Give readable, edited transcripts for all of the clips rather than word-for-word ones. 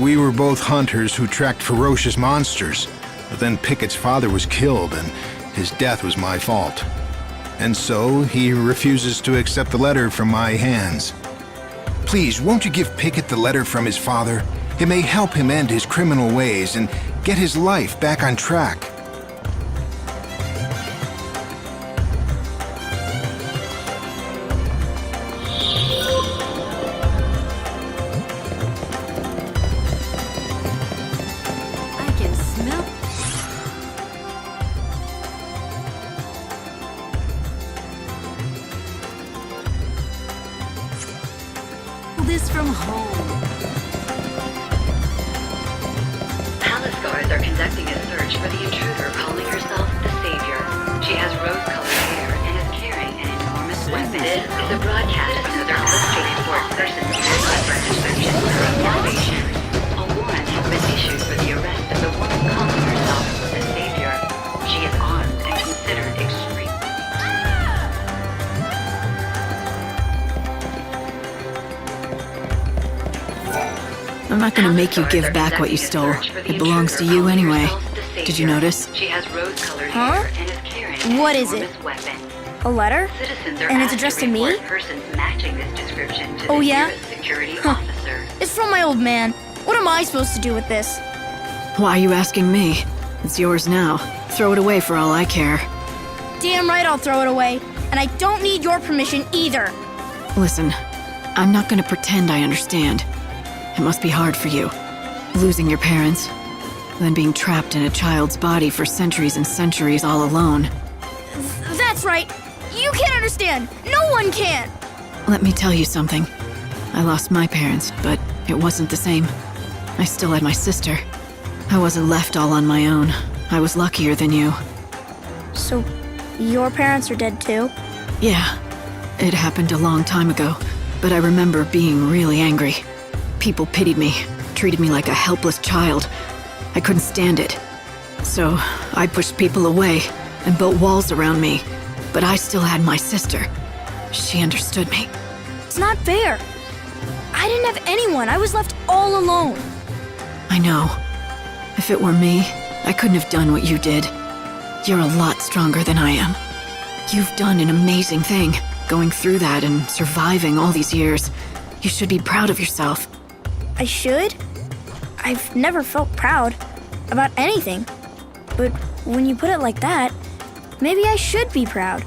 We were both hunters who tracked ferocious monsters, but then Pickett's father was killed and his death was my fault. And so he refuses to accept the letter from my hands. Please, won't you give Pickett the letter from his father? It may help him end his criminal ways and get his life back on track. I can smell. This from home. Palace guards are conducting a search for the intruder calling herself the Savior. She has rose-colored hair and is carrying an enormous weapon. This is a broadcast from the illustrated court person's description for observation. A warrant has been issued for the arrest of the woman calling herself the Savior. She is armed and considered extreme. I'm not gonna make you give back what you stole. It belongs to you anyway. Did you notice? She has rose-colored Huh? hair and is carrying What an is it? enormous weapon. A letter? Citizens are And it's asked addressed to me? report persons matching this description to Oh, the yeah? nearest security Huh. officer. It's from my old man. What am I supposed to do with this? Why are you asking me? It's yours now. Throw it away for all I care. Damn right I'll throw it away. And I don't need your permission either. Listen, I'm not gonna pretend I understand. It must be hard for you. Losing your parents, then being trapped in a child's body for centuries and centuries all alone. That's right. You can't understand. No one can. Let me tell you something. I lost my parents, but it wasn't the same. I still had my sister. I wasn't left all on my own. I was luckier than you. So, your parents are dead too? Yeah, it happened a long time ago, but I remember being really angry. People pitied me, treated me like a helpless child. I couldn't stand it. So, I pushed people away and built walls around me, but I still had my sister. She understood me. It's not fair. I didn't have anyone. I was left all alone. I know. If it were me, I couldn't have done what you did. You're a lot stronger than I am. You've done an amazing thing, going through that and surviving all these years. You should be proud of yourself. I should? I've never felt proud about anything. But when you put it like that, maybe I should be proud.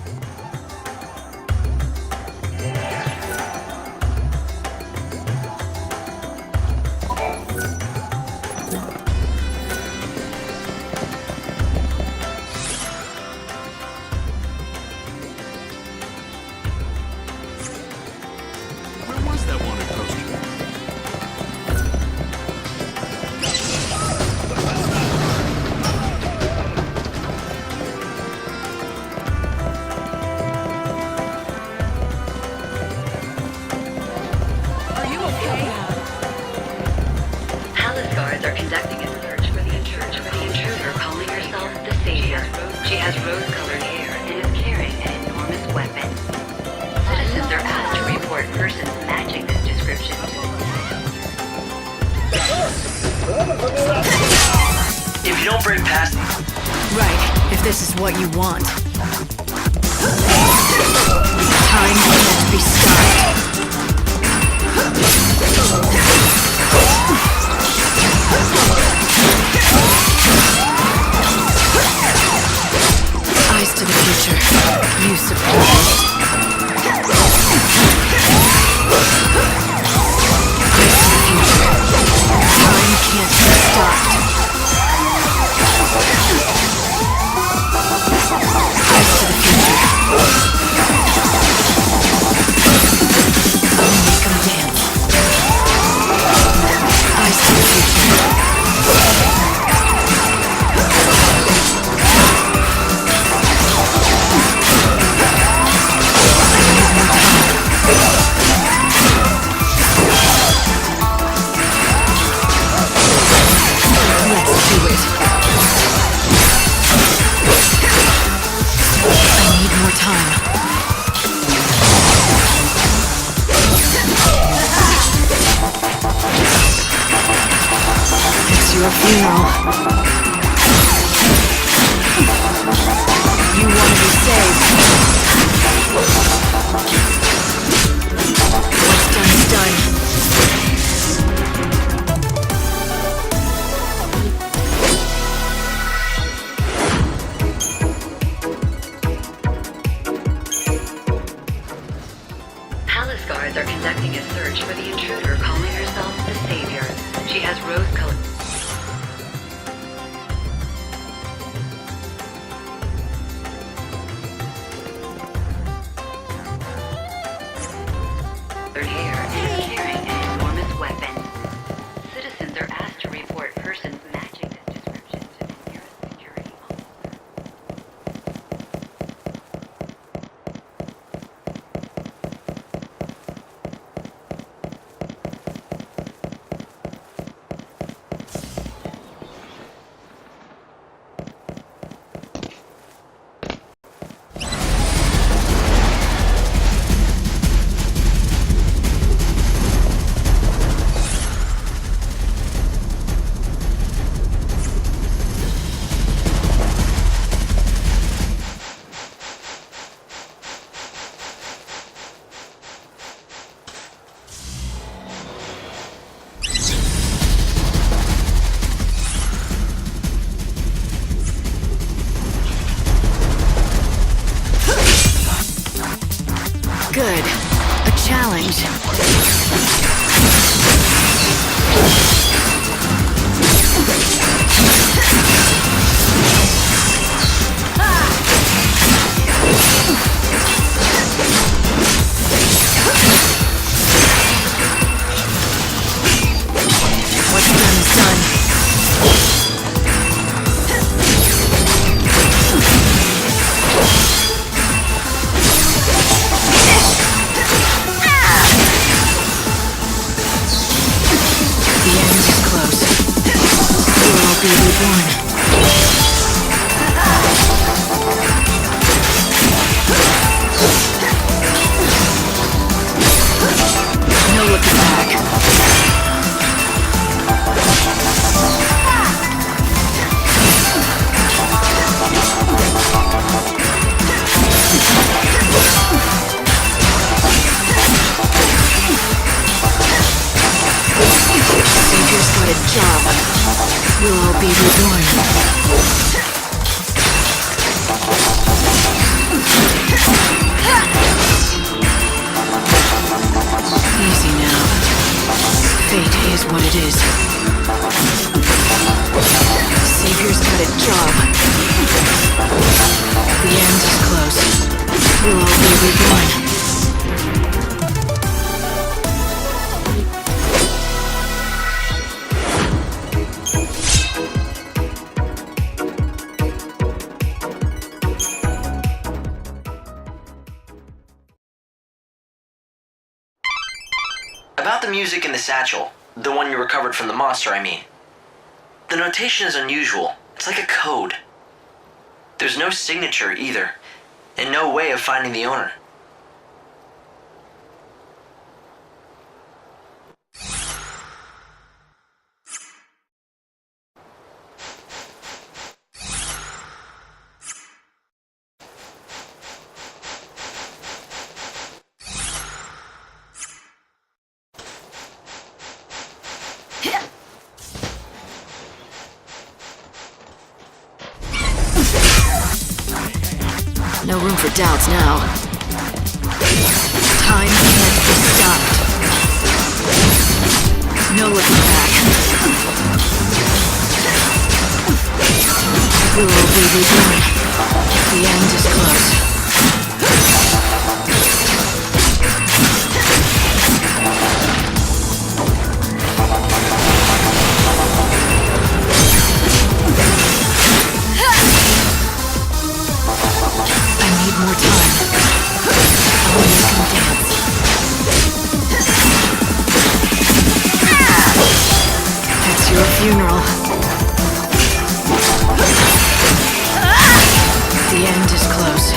Where was that wanted poster? Palace guards are conducting a search for the intruder calling herself the Savior. She has rose-colored hair and is carrying an enormous weapon. Citizens are asked to report persons matching this description to If you don't break past, Right, if this is what you want. Time can't be stopped. Eyes to the future. You support me. Eyes to the future. Time can't be stopped. your funeral. You want to be saved. What's done is done. Palace guards are conducting a search for the intruder calling herself the Savior. She has rose-colored... hair and is carrying an enormous weapon. Citizens are asked to report persons matching this description to the nearest security officer. Good. A challenge. What's done is done. Be reborn. No looking back. Savior's got a job. We'll all be reborn. Easy now. Fate is what it is. Savior's got a job. The end is close. We'll all be reborn. About the music in the satchel, the one you recovered from the monster, I mean. The notation is unusual. It's like a code. There's no signature either, and no way of finding the owner. No room for doubts now. Time can't be stopped. No looking back. We'll all be reborn. The end is close. More time. I'll make him dance. It's your funeral. The end is close.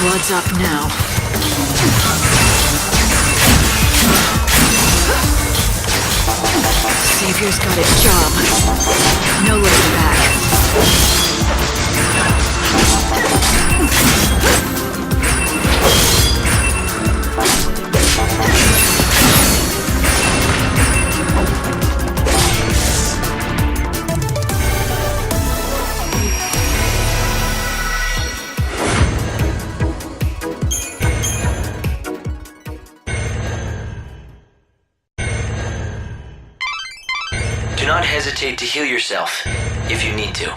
Blood's up now. Savior's got its job. No looking back. Do not hesitate to heal yourself if you need to.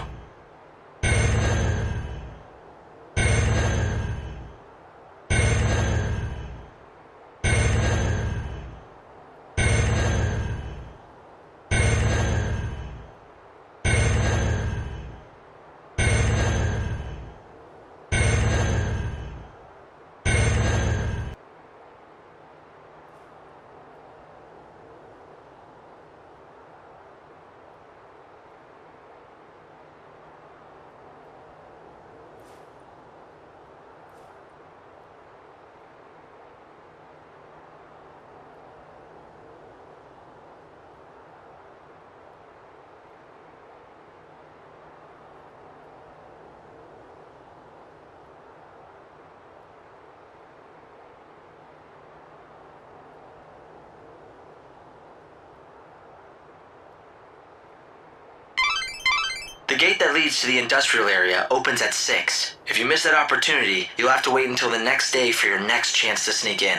The gate that leads to the industrial area opens at 6. If you miss that opportunity, you'll have to wait until the next day for your next chance to sneak in.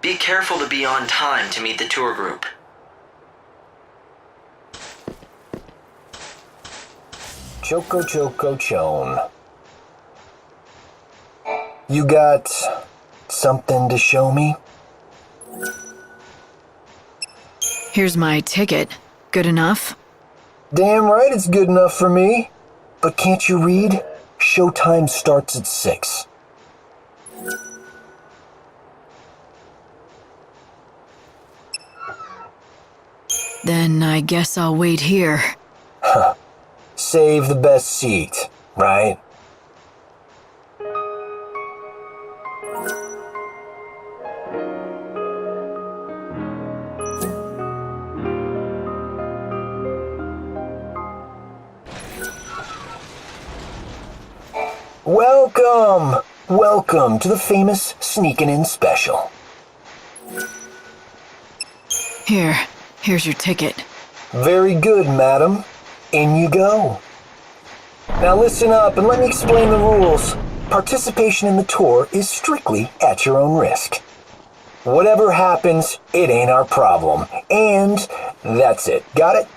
Be careful to be on time to meet the tour group. Choco Chone. You got something to show me? Here's my ticket. Good enough? Damn right it's good enough for me. But can't you read? Showtime starts at 6. Then I guess I'll wait here. Save the best seat, right? Welcome to the famous Sneakin' In special. Here's your ticket. Very good, madam. In you go. Now listen up and let me explain the rules. Participation in the tour is strictly at your own risk. Whatever happens, it ain't our problem. And that's it. Got it?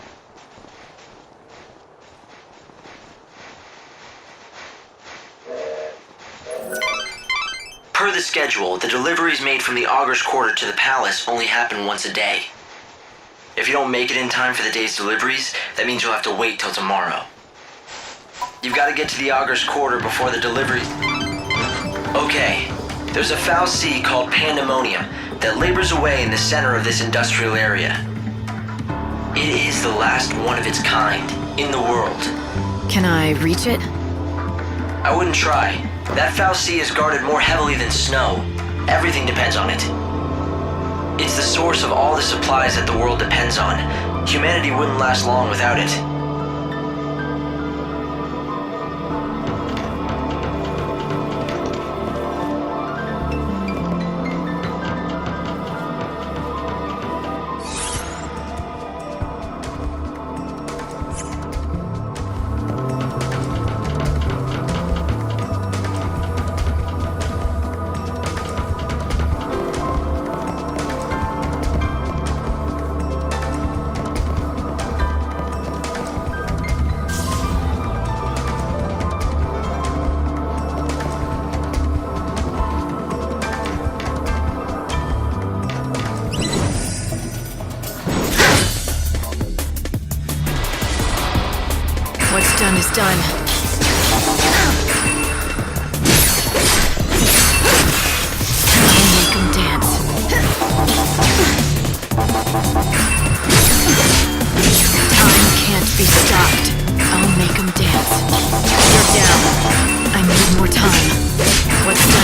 Per the schedule, the deliveries made from the Augur's Quarter to the palace only happen once a day. If you don't make it in time for the day's deliveries, that means you'll have to wait till tomorrow. You've got to get to the Augur's Quarter before the deliveries. Okay, there's a foul sea called Pandemonium that labors away in the center of this industrial area. It is the last one of its kind in the world. Can I reach it? I wouldn't try. That foul sea is guarded more heavily than snow. Everything depends on it. It's the source of all the supplies that the world depends on. Humanity wouldn't last long without it.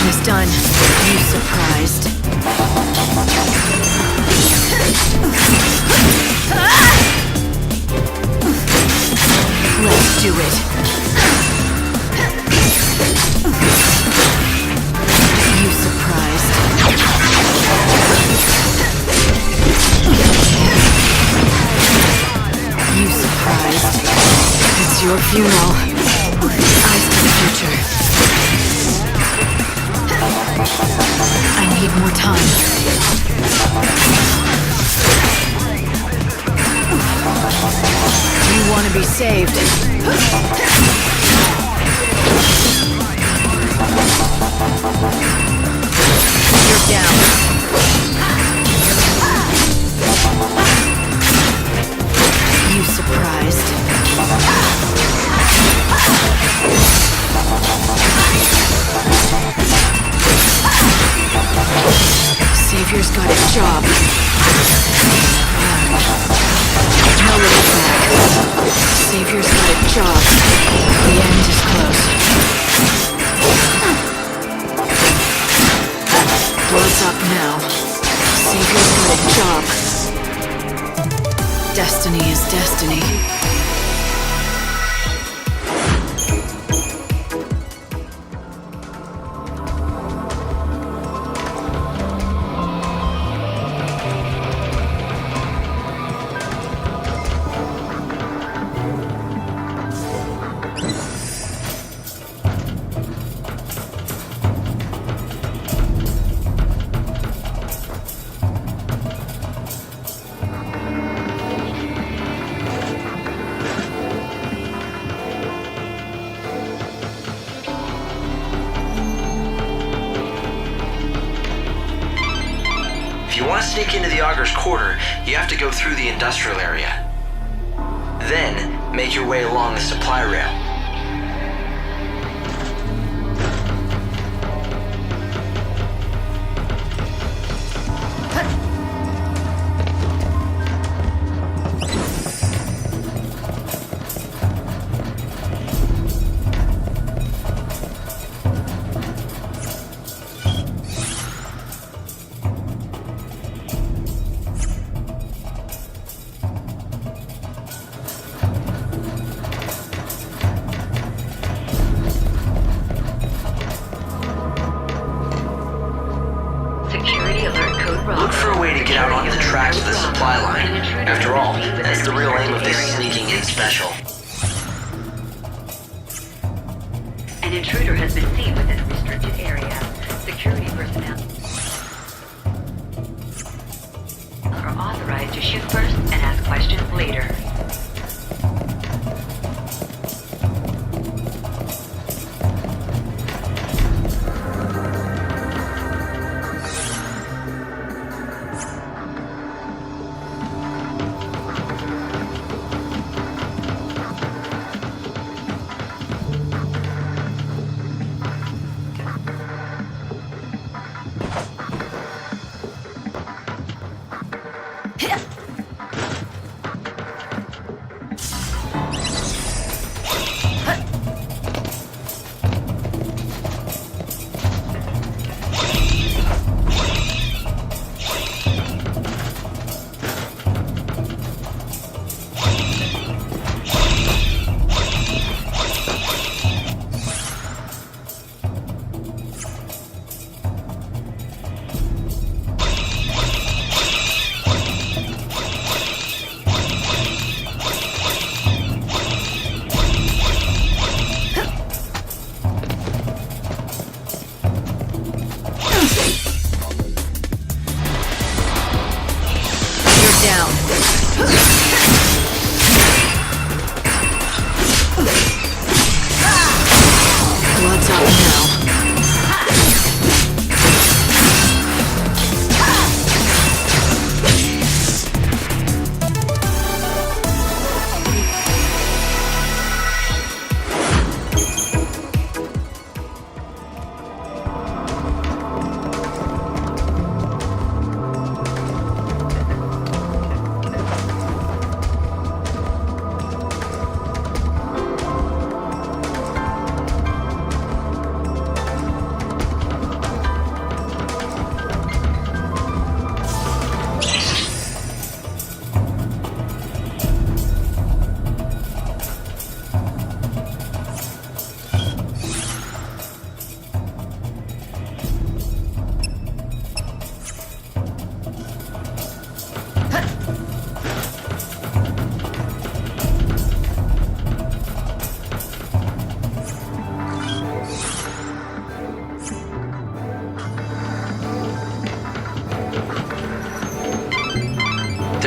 Business done. You surprised? Let's do it. You surprised? You surprised? It's your funeral. Eyes to the future. I need more time. You want to be saved. You're down. You surprised? Savior's got a job. No looking back. Savior's got a job. The end is close. Blood's up now. Savior's got a job. Destiny is destiny. If you want to sneak into the Augur's quarter, you have to go through the industrial area. Then, make your way along the supply rail. Look for a way to get out onto the tracks of the supply line. After all, that's the real aim of this sneaking in special. An intruder has been seen within a restricted area. Security personnel are authorized to shoot first and ask questions later.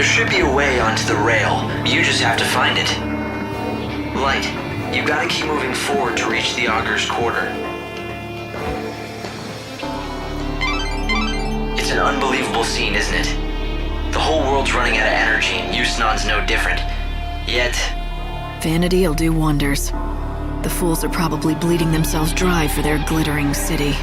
There should be a way onto the rail. You just have to find it. Light, you gotta keep moving forward to reach the Augur's Quarter. It's an unbelievable scene, isn't it? The whole world's running out of energy, and Yusnan's no different. Yet... Vanity'll do wonders. The fools are probably bleeding themselves dry for their glittering city.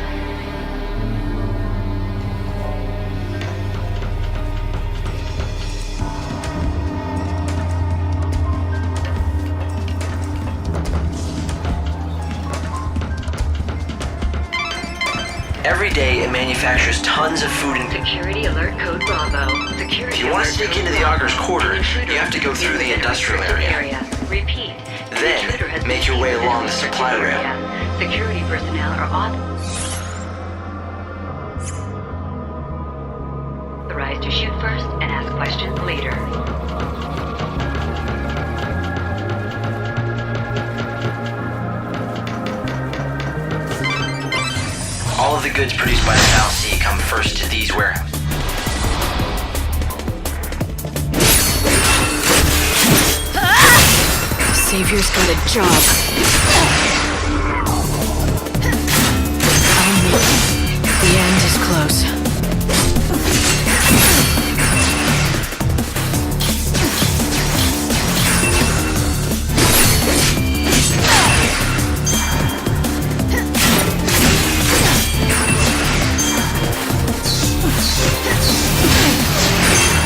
Every day, it manufactures tons of food and... Security alert code Bravo. Security If you want to alert sneak code into the Bravo. Augur's Quarter, An intruder you have to go has through the entered industrial area. Repeat. An Then, intruder has make your way entered along the restricted supply rail. area. Security personnel are authorized to shoot first and ask questions later. All of the goods produced by the Foul Sea come first to these warehouses. Savior's got a job. I'll make it. The end is close.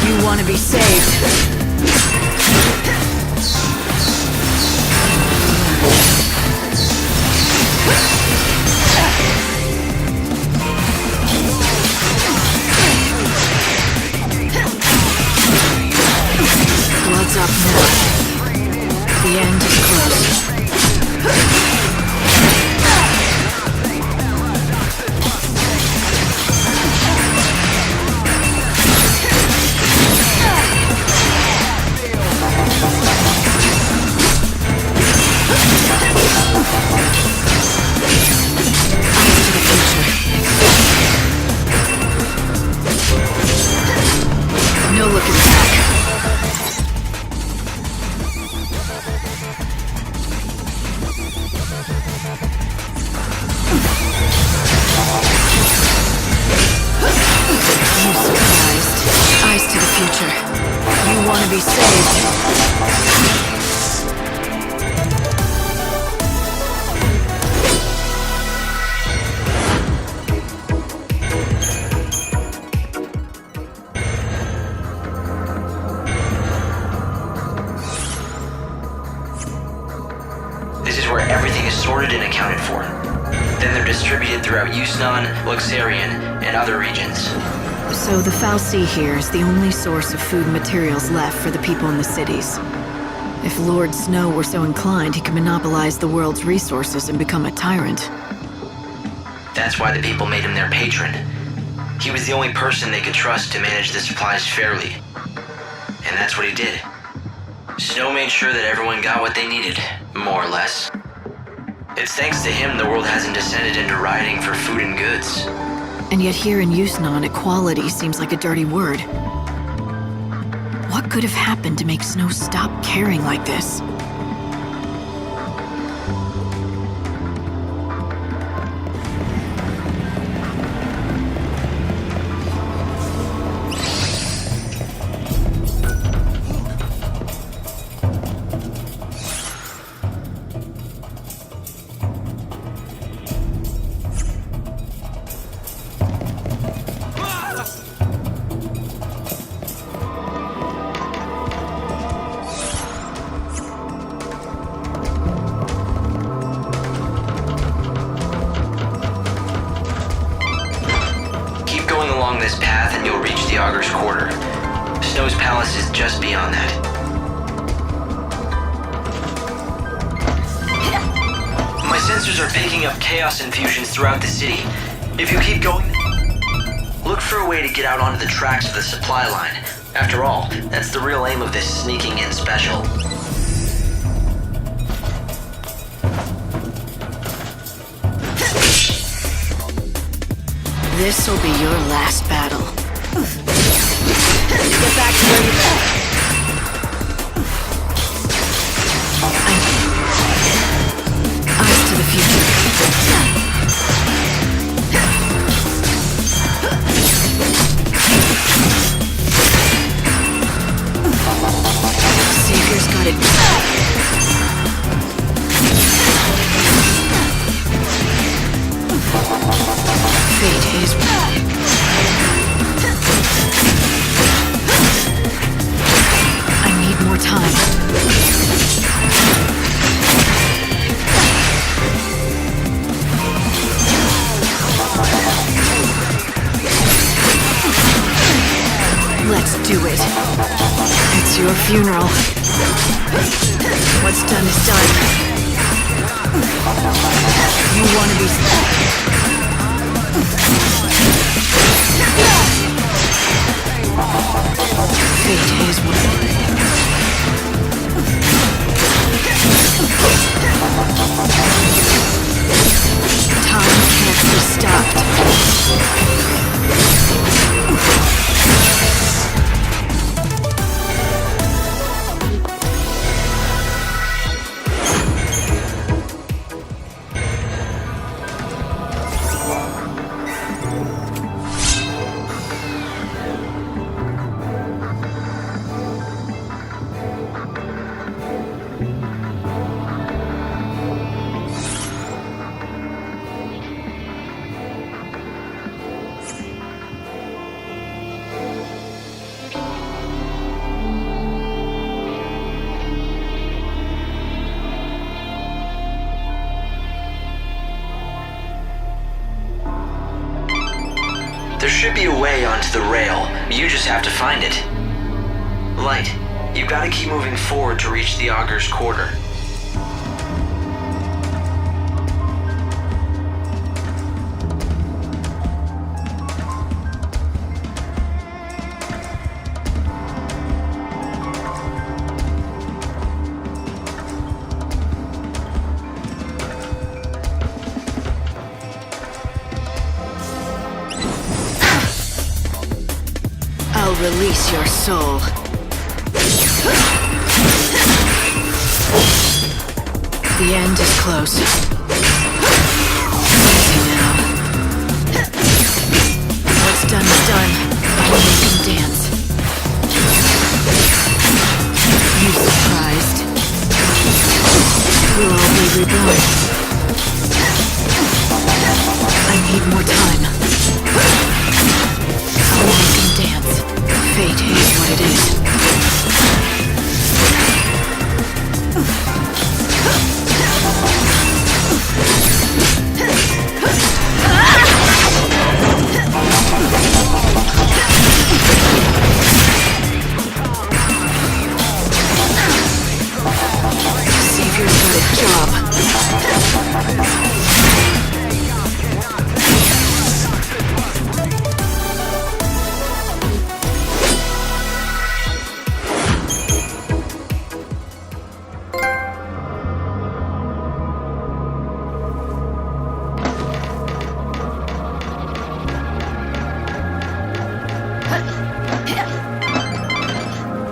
You want to be saved. Blood's up now. The end is close. No looking back. You surprised. Eyes to the future. You want to be saved. This is where everything is sorted and accounted for. Then they're distributed throughout Yusnan, Luxarian, and other regions. So the Foul Sea here is the only source of food and materials left for the people in the cities. If Lord Snow were so inclined, he could monopolize the world's resources and become a tyrant. That's why the people made him their patron. He was the only person they could trust to manage the supplies fairly. And that's what he did. Snow made sure that everyone got what they needed, more or less. It's thanks to him the world hasn't descended into rioting for food and goods. And yet here in Yusnan, equality seems like a dirty word. What could have happened to make Snow stop caring like this? Keep going along this path and you'll reach the Augur's Quarter. Snow's palace is just beyond that. My sensors are picking up chaos infusions throughout the city. If you keep going, look for a way to get out onto the tracks of the supply line. After all, that's the real aim of this sneaking in special. This'll be your last battle. Get back to where you've been. Eyes to the future. Savior's got it. Fate is... I need more time. Let's do it. It's your funeral. What's done is done. You want to be... Fate is one. Time can't be stopped. There should be a way onto the rail. You just have to find it. Light, you gotta keep moving forward to reach the Augur's quarter. I'll release your soul. The end is close. Easy now. What's done is done. I will make him dance. You surprised? We'll all be reborn. I need more time. I'll make him dance. Fate is what it is. Savior's got a job.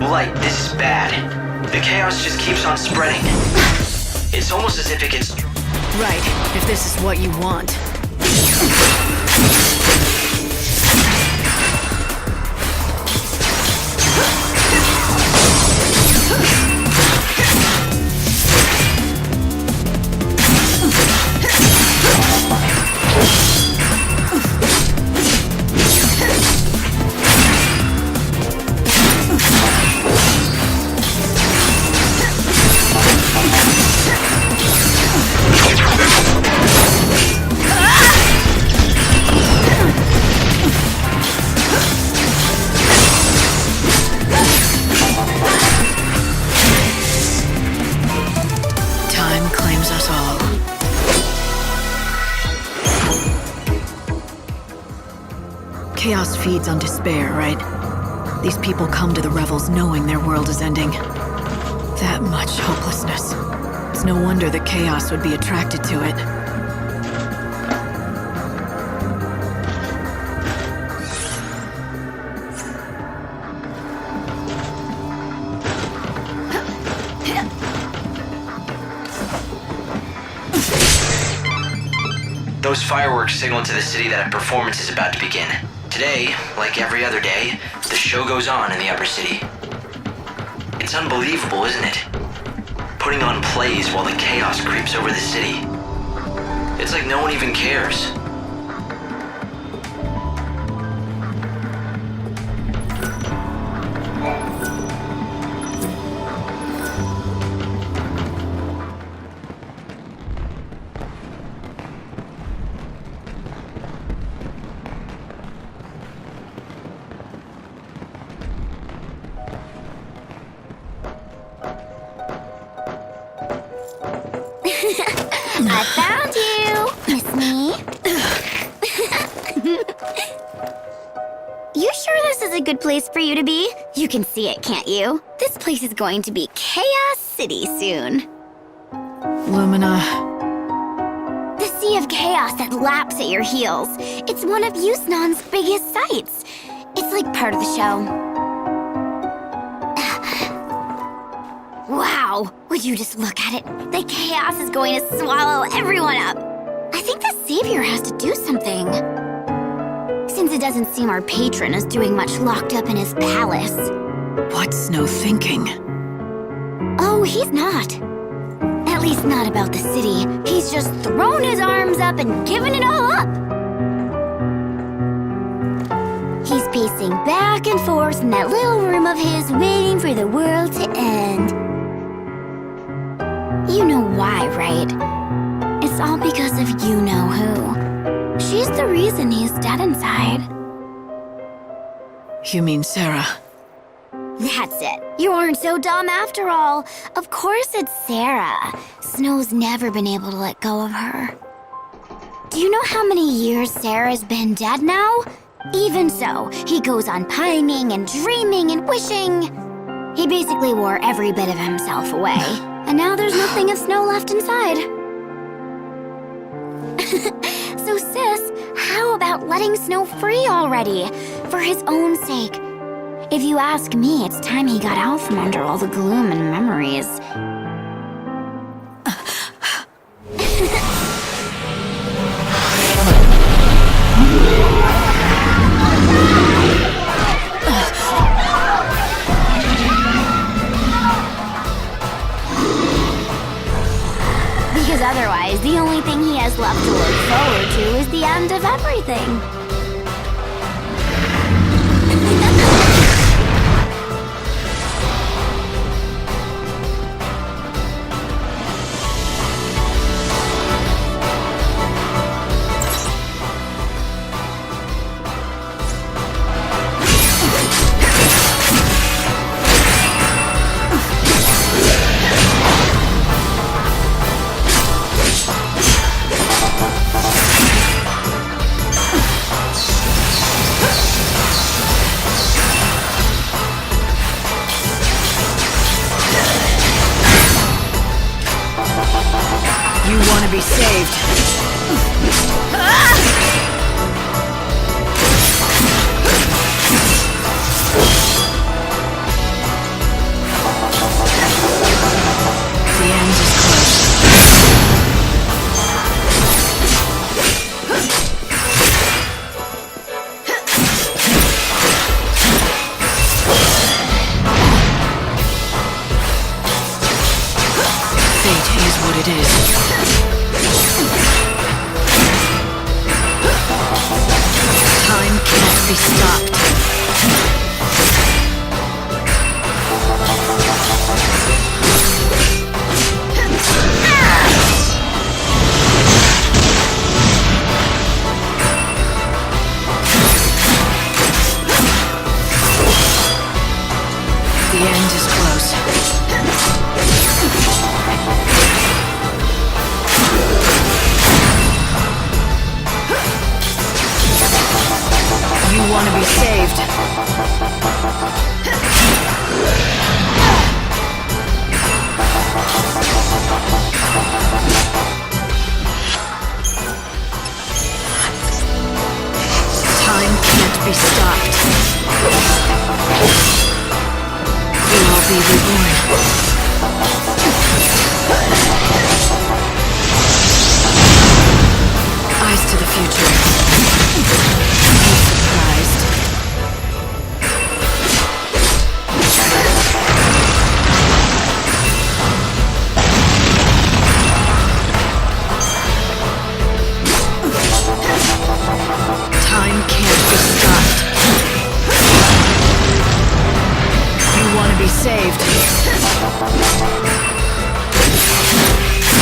Light, this is bad. The chaos just keeps on spreading. It's almost as if it gets... Right, if this is what you want. Chaos feeds on despair, right? These people come to the revels knowing their world is ending. That much hopelessness. It's no wonder that chaos would be attracted to it. Those fireworks signal to the city that a performance is about to begin. Today, like every other day, the show goes on in the upper city. It's unbelievable, isn't it? Putting on plays while the chaos creeps over the city. It's like no one even cares. I found you, Miss Me. You sure this is a good place for you to be? You can see it, can't you? This place is going to be Chaos City soon. Lumina. The sea of chaos that laps at your heels. It's one of Yusnaan's biggest sights. It's like part of the show. Wow, would you just look at it? The chaos is going to swallow everyone up. I think the Savior has to do something. Since it doesn't seem our patron is doing much locked up in his palace. What's Snow thinking? Oh, he's not. At least not about the city. He's just thrown his arms up and given it all up. He's pacing back and forth in that little room of his, waiting for the world to end. You know why, right? It's all because of you-know-who. She's the reason he's dead inside. You mean Sarah? That's it. You aren't so dumb after all. Of course it's Sarah. Snow's never been able to let go of her. Do you know how many years Sarah's been dead now? Even so, he goes on pining and dreaming and wishing. He basically wore every bit of himself away. And now there's nothing of Snow left inside. So sis, how about letting Snow free already? For his own sake. If you ask me, it's time he got out from under all the gloom and memories. Because otherwise, the only thing he has left to look forward to is the end of everything. You want to be saved. The end is close. Fate is what it is. Time can't be stopped. The end is close. You want to be saved. Time can't be stopped. You will be reborn. I future. Be surprised. Time can't be stopped. You want to be saved.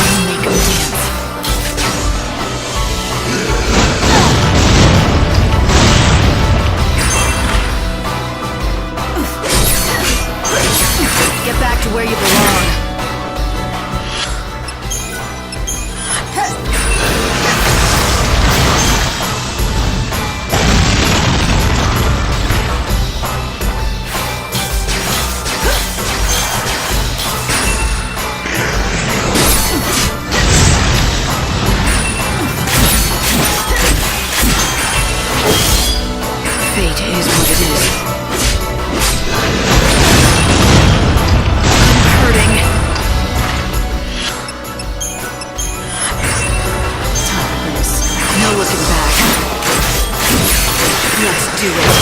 I'll make 'em dance. Get back to where you belong. Fate is what it is. I'm hurting. Time for this. No looking back. Let's do it.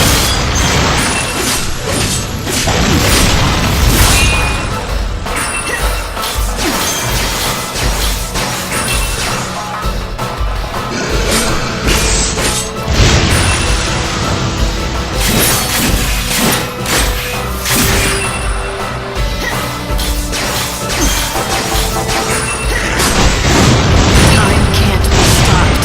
Time can't be stopped.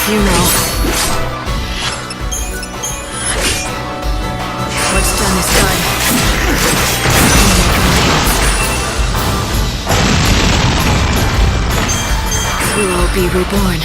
You know. What's done is done. We'll all be reborn.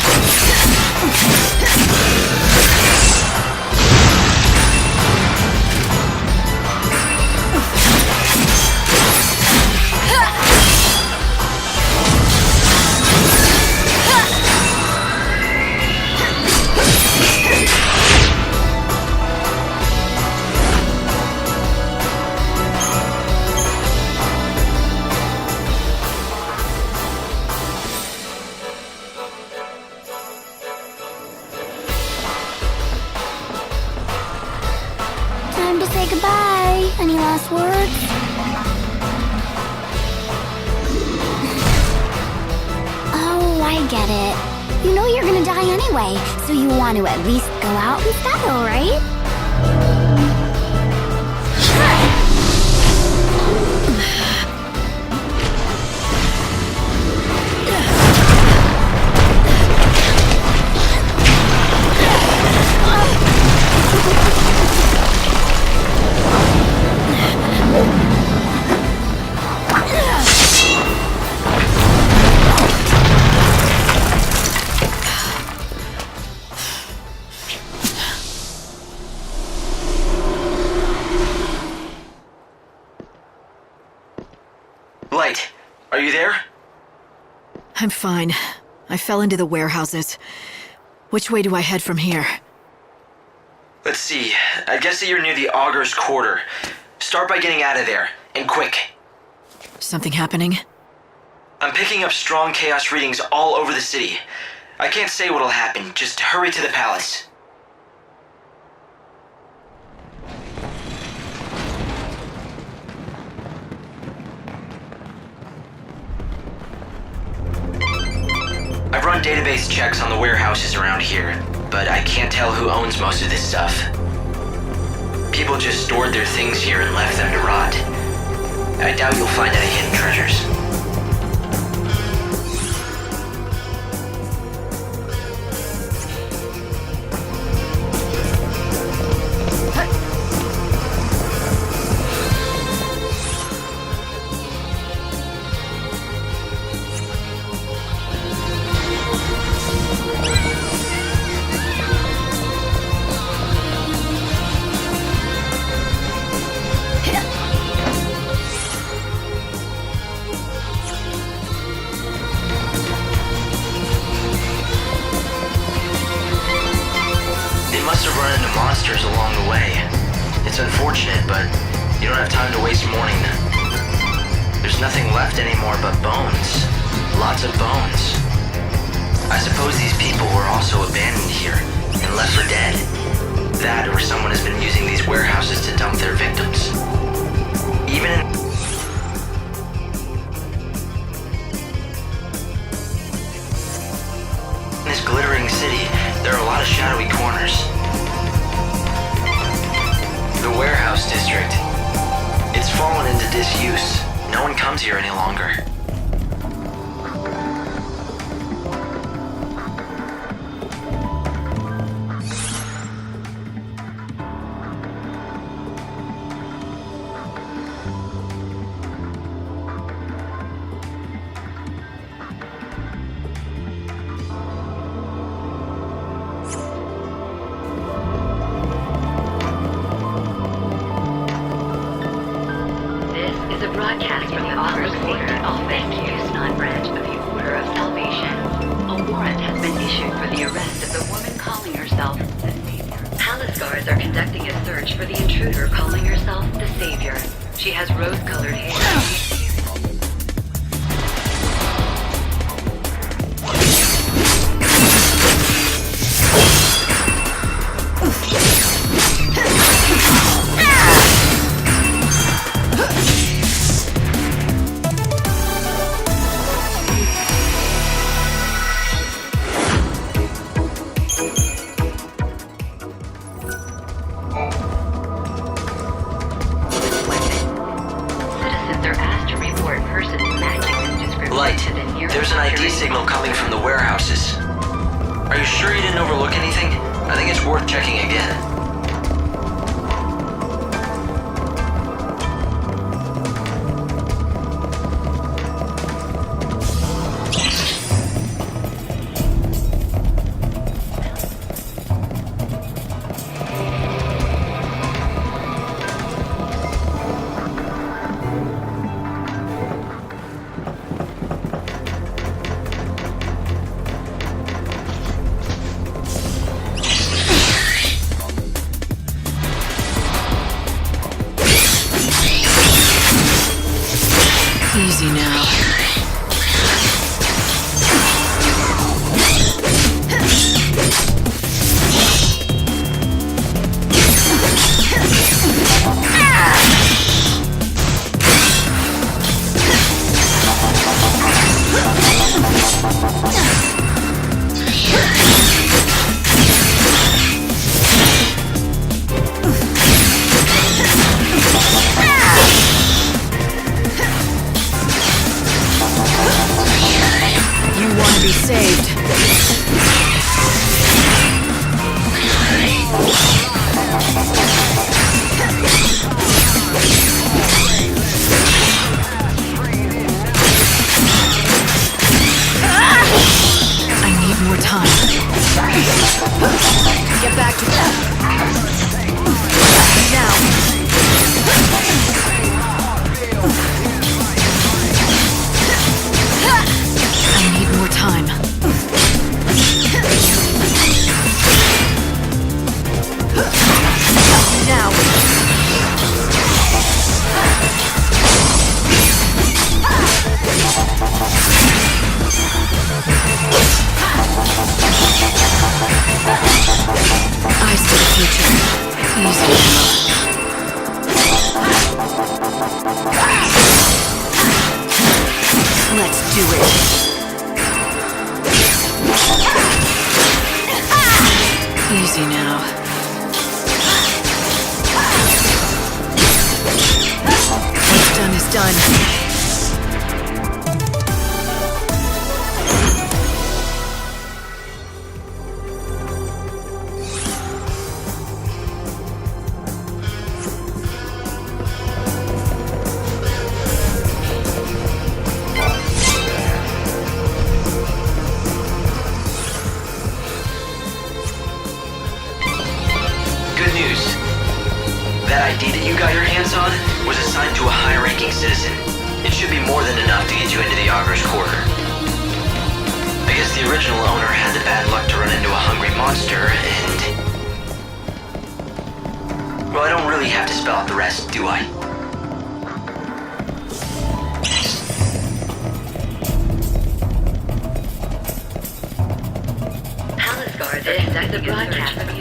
Time to say goodbye. Any last words? Oh, I get it. You know you're gonna die anyway, so you want to at least go out in style, right? Light, are you there? I'm fine. I fell into the warehouses. Which way do I head from here? Let's see. I guess that you're near the Augur's Quarter. Start by getting out of there, and quick. Something happening? I'm picking up strong chaos readings all over the city. I can't say what'll happen, just hurry to the palace. I've run database checks on the warehouses around here, but I can't tell who owns most of this stuff. People just stored their things here and left them to rot. I doubt you'll find any hidden treasures. Monsters along the way. It's unfortunate, but you don't have time to waste mourning them. There's nothing left anymore but bones. Lots of bones. I suppose these people were also abandoned here and left for dead. That or someone has been using these warehouses to dump their victims. Even in this glittering city, there are a lot of shadowy corners. The warehouse district. It's fallen into disuse. No one comes here any longer. Broadcast from the Augur's Quarter of FFXIII-3 branch of the Order of Salvation. A warrant has been issued for the arrest of the woman calling herself the Savior. Palace guards are conducting a search for the intruder calling herself the Savior. She has rose-colored hair. Light, there's an ID signal coming from the warehouses. Are you sure you didn't overlook anything? I think it's worth checking again. Easy now. You want to be saved. I need more time. Get back to that. Now. I need more time. Now. I see the future. Easy. Let's do it. Easy now. What's done is done. Good news. That ID that you got your hands on was assigned to a high-ranking citizen. It should be more than enough to get you into the Augur's Quarter. I guess the original owner had the bad luck to run into a hungry monster, and... well, I don't really have to spell out the rest, do I? Palace guards are conducting the broadcast from the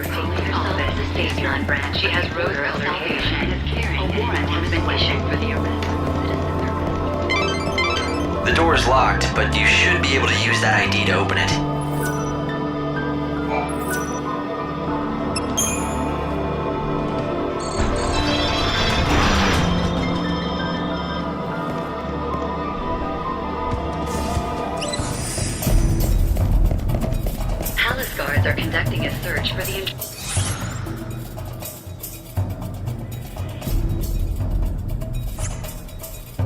public office. The Savior branch. She has rose-colored hair and is carrying a warrant has been issued for the arrest of citizens. The door is locked, but you should be able to use that ID to open it. Palace guards are conducting a search for the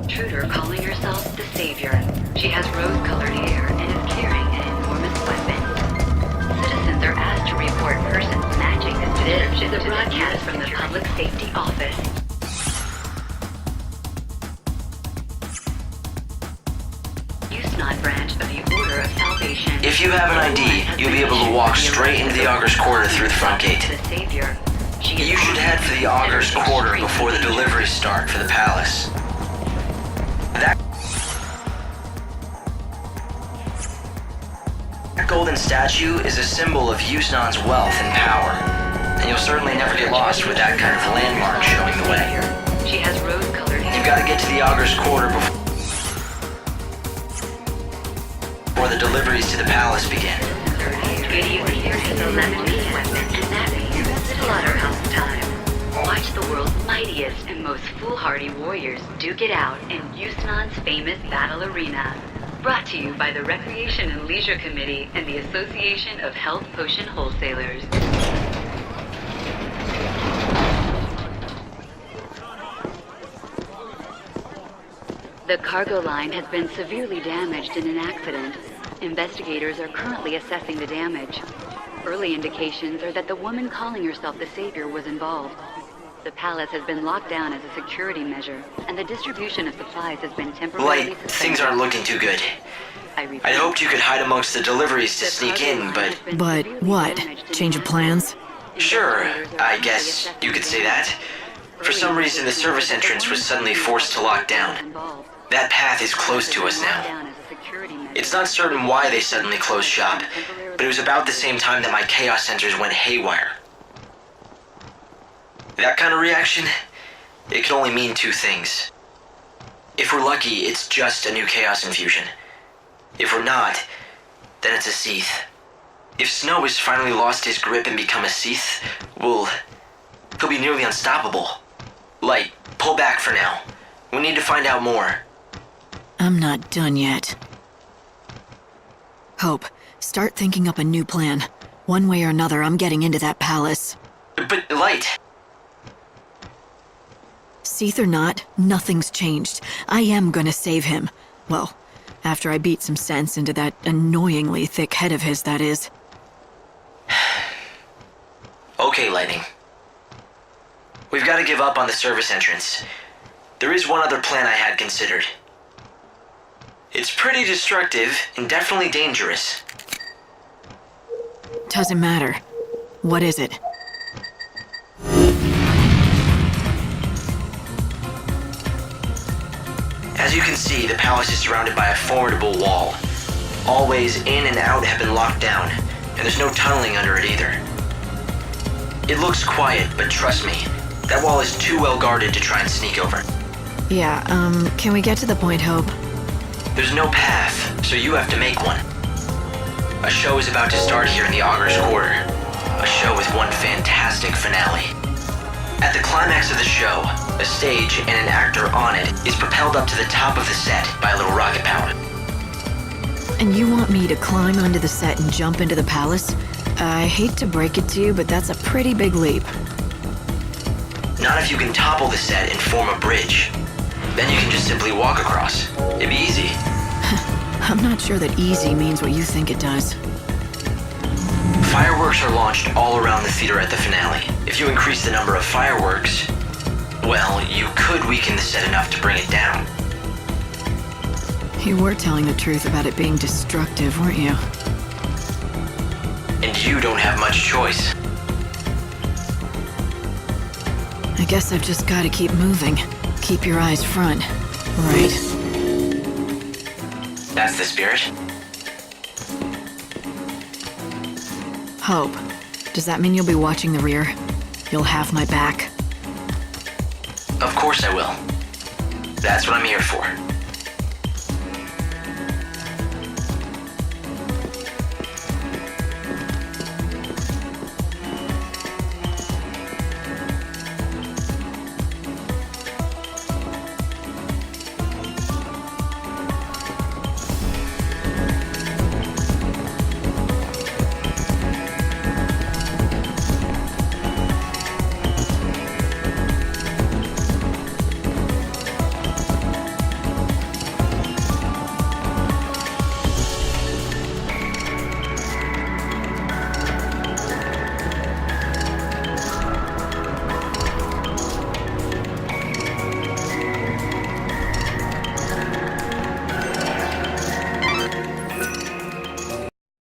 intruder calling herself the Savior. She has rose-colored hair and is carrying an enormous weapon. Citizens are asked to report persons matching the description. This is a broadcast from the Public Safety Office. Not branch of the Order of Salvation. If you have an ID, you'll be able to walk straight into the Augur's Quarter through the front gate. You should head for the Augur's Quarter before the deliveries start for the palace. That golden statue is a symbol of Yusnan's wealth and power, and you'll certainly never get lost with that kind of landmark showing the way. She has rose-colored hair. You've got to get to the Augur's Quarter before the deliveries to the palace begin. Good evening, here is 11 p.m. and that means slaughterhouse time. Watch the world's mightiest and most foolhardy warriors duke it out in Yusnan's famous battle arena. Brought to you by the Recreation and Leisure Committee and the Association of Health Potion Wholesalers. The cargo line has been severely damaged in an accident. Investigators are currently assessing the damage. Early indications are that the woman calling herself the Savior was involved. The palace has been locked down as a security measure, and the distribution of supplies has been temporarily Light, suspended. things aren't looking too good. I'd hoped you could hide amongst the deliveries to sneak in, but... But what? Change of plans? Sure, I guess you could say that. For some reason, the service entrance was suddenly forced to lock down. That path is closed to us now. It's not certain why they suddenly closed shop, but it was about the same time that my chaos sensors went haywire. That kind of reaction, it can only mean two things. If we're lucky, it's just a new chaos infusion. If we're not, then it's a Seath. If Snow has finally lost his grip and become a Seath, well, he'll be nearly unstoppable. Light, pull back for now. We need to find out more. I'm not done yet. Hope, start thinking up a new plan. One way or another, I'm getting into that palace. But Light... Seath or not, nothing's changed. I am gonna save him. Well, after I beat some sense into that annoyingly thick head of his, that is. Okay, Lightning. We've got to give up on the service entrance. There is one other plan I had considered. It's pretty destructive and definitely dangerous. Doesn't matter. What is it? As you can see, the palace is surrounded by a formidable wall. All ways in and out have been locked down, and there's no tunneling under it either. It looks quiet, but trust me, that wall is too well guarded to try and sneak over. Yeah, can we get to the point, Hope? There's no path, so you have to make one. A show is about to start here in the Augur's Quarter. A show with one fantastic finale. At the climax of the show, a stage and an actor on it is propelled up to the top of the set by a little rocket power. And you want me to climb onto the set and jump into the palace? I hate to break it to you, but that's a pretty big leap. Not if you can topple the set and form a bridge. Then you can just simply walk across. It'd be easy. I'm not sure that easy means what you think it does. Fireworks are launched all around the theater at the finale. If you increase the number of fireworks, well, you could weaken the set enough to bring it down. You were telling the truth about it being destructive, weren't you? And you don't have much choice. I guess I've just got to keep moving. Keep your eyes front. Right. That's the spirit. Hope, does that mean you'll be watching the rear? You'll have my back? Of course I will. That's what I'm here for.